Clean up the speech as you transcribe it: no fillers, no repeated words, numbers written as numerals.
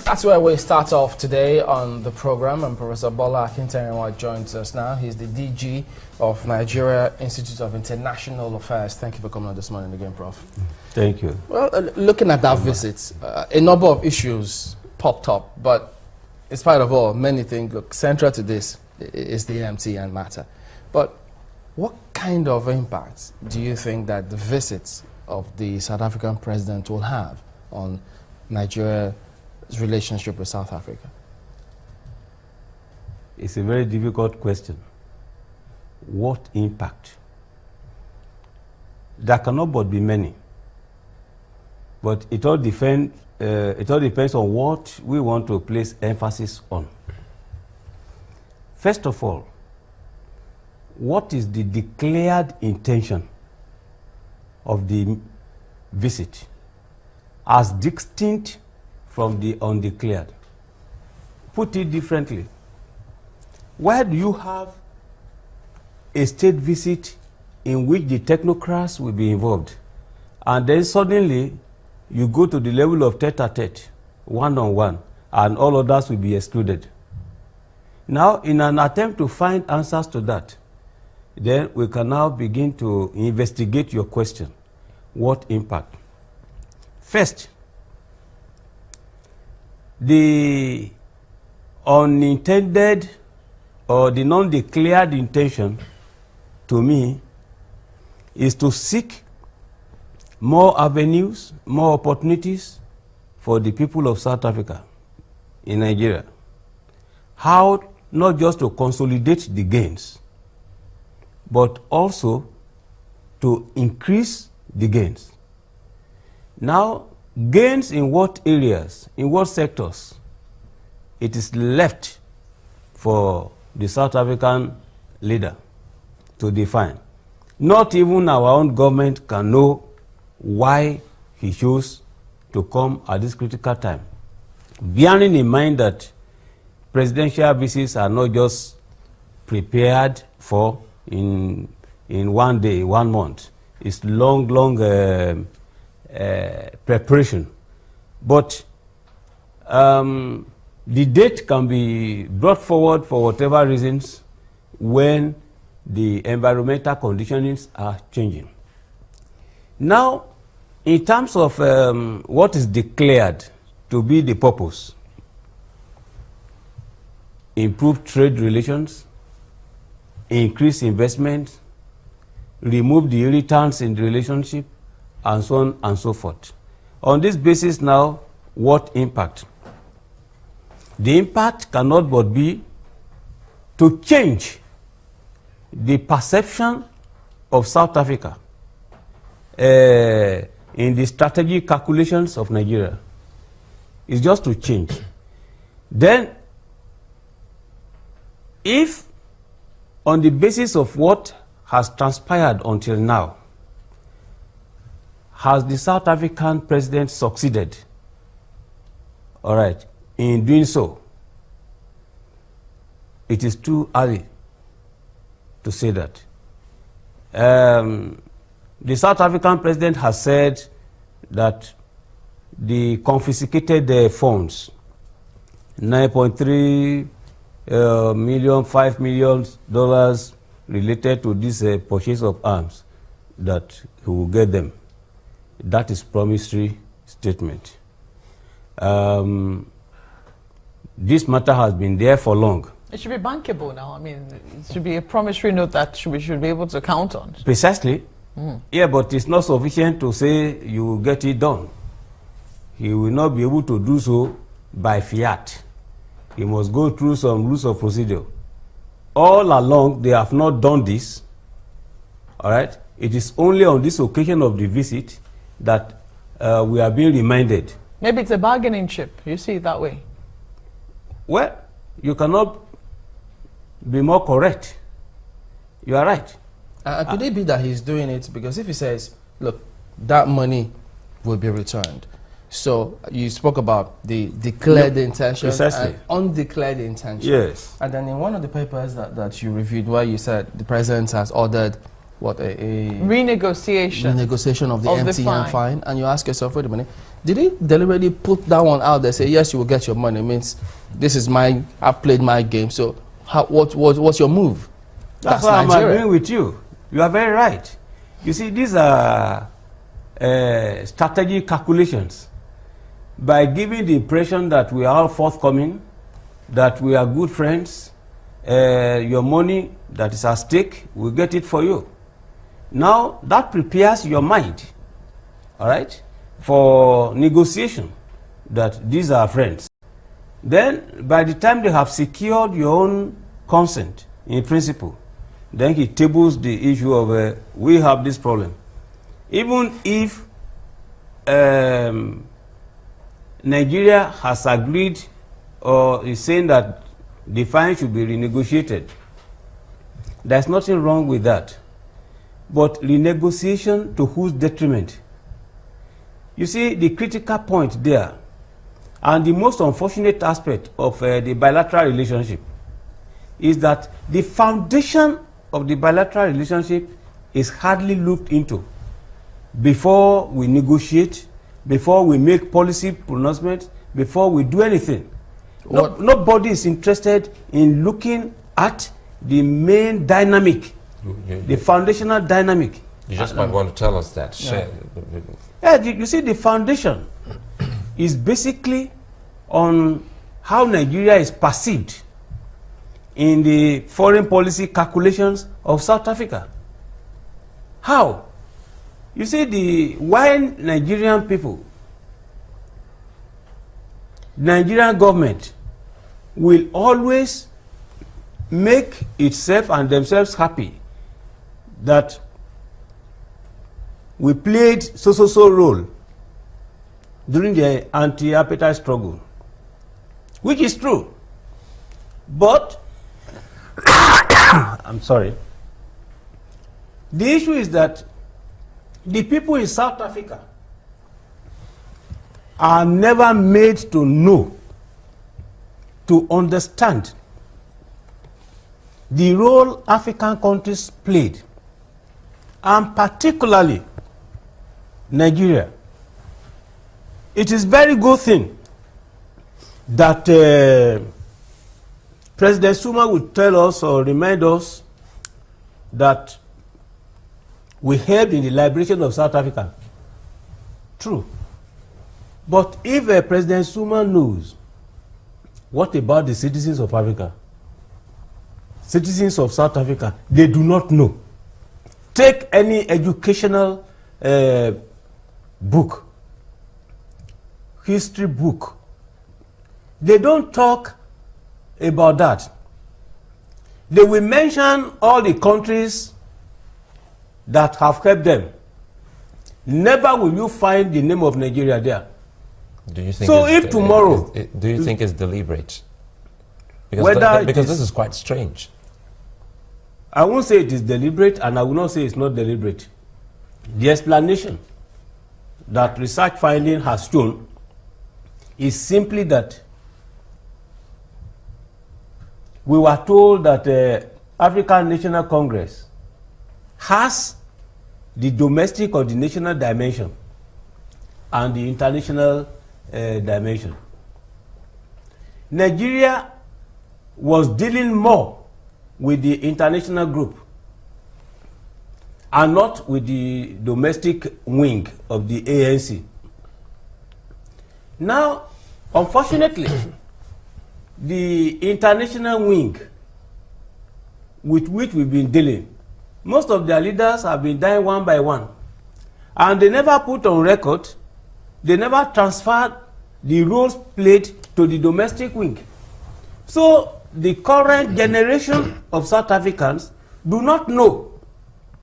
That's where we start off today on the program, and Professor Bola Akinterinwa joins us now. He's the DG of Nigeria Institute of International Affairs. Thank you for coming on this morning again, Prof. Thank you. Well, looking at that visit, a number of issues popped up, but in spite of all, many things, look, central to this is the MTN matter. But what kind of impact do you think that the visits of the South African president will have on Nigeria's relationship with South Africa? It's a very difficult question. What impact? There cannot but be many, but it all depends on what we want to place emphasis on. First of all, what is the declared intention of the visit as distinct from the undeclared? Put it differently, why do you have a state visit in which the technocrats will be involved, and then suddenly you go to the level of tete-a-tete, one-on-one, and all others will be excluded? Now, in an attempt to find answers to that, then we can now begin to investigate your question. What impact? First, the unintended or the non-declared intention, to me, is to seek more avenues, more opportunities for the people of South Africa in Nigeria. How not just to consolidate the gains, but also to increase the gains. Now, gains in what areas, in what sectors? It is left for the South African leader to define. Not even our own government can know why he chose to come at this critical time, bearing in mind that presidential visits are not just prepared for in 1 day, 1 month. It's long preparation. But the date can be brought forward for whatever reasons when the environmental conditions are changing. Now, in terms of what is declared to be the purpose, improve trade relations, increase investment, remove the irritants in the relationship, and so on and so forth. On this basis now, what impact? The impact cannot but be to change the perception of South Africa in the strategic calculations of Nigeria. It's just to change. Then, if on the basis of what has transpired until now, has the South African president succeeded, all right, in doing so? It is too early to say that. The South African president has said that the confiscated funds, 9.3 million, $5 million related to this purchase of arms, that he will get them. That is promissory statement. This matter has been there for long. It should be bankable now. I mean, it should be a promissory note that we should be able to count on. Precisely. Yeah, but it's not sufficient to say you will get it done. He will not be able to do so by fiat. He must go through some rules of procedure. All along, they have not done this. All right? It is only on this occasion of the visit that we are being reminded. Maybe it's a bargaining chip. You see it that way? Well, you cannot be more correct. You are right. Could it be that he's doing it because if he says, look, that money will be returned. So you spoke about the declared intention and undeclared intention. Yes. And then in one of the papers that you reviewed where you said the president has ordered what a renegotiation of the MTN fine. And you ask yourself, wait a minute, Did he deliberately put that one out there, say, yes, you will get your money? It means this is I played my game, so what's your move? That's why I'm agreeing with you. You are very right. You see, these are strategic calculations. By giving the impression that we are all forthcoming, that we are good friends, your money that is at stake, we'll get it for you. Now, that prepares your mind, all right, for negotiation, that these are friends. Then, by the time they have secured your own consent, in principle, then he tables the issue of, we have this problem. Even if Nigeria has agreed or is saying that the fine should be renegotiated, there's nothing wrong with that. But renegotiation to whose detriment? You see, the critical point there, and the most unfortunate aspect of the bilateral relationship, is that the foundation of the bilateral relationship is hardly looked into before we negotiate, before we make policy pronouncements, before we do anything. Nobody is interested in looking at the main dynamic, the foundational dynamic. You just might want to tell us that. Yeah, you see, the foundation is basically on how Nigeria is perceived in the foreign policy calculations of South Africa. How? You see, why Nigerian people, Nigerian government will always make itself and themselves happy that we played so role during the anti-apartheid struggle, which is true. But I'm sorry. The issue is that the people in South Africa are never made to know, to understand the role African countries played, and particularly Nigeria. It is very good thing that President Zuma would tell us or remind us that we helped in the liberation of South Africa. True. But if President Zuma knows, what about the citizens of Africa? Citizens of South Africa, they do not know. Take any educational book, history book. They don't talk about that. They will mention all the countries that have helped them. Never will you find the name of Nigeria there. Do you think so if tomorrow... do you think it's deliberate? Because this is quite strange. I won't say it is deliberate, and I will not say it's not deliberate. The explanation that research finding has shown is simply that we were told that African National Congress has the domestic or the national dimension and the international dimension. Nigeria was dealing more with the international group and not with the domestic wing of the ANC. Now, unfortunately, the international wing with which we've been dealing, most of their leaders have been dying one by one. And they never put on record, they never transferred the roles played to the domestic wing. So the current generation of South Africans do not know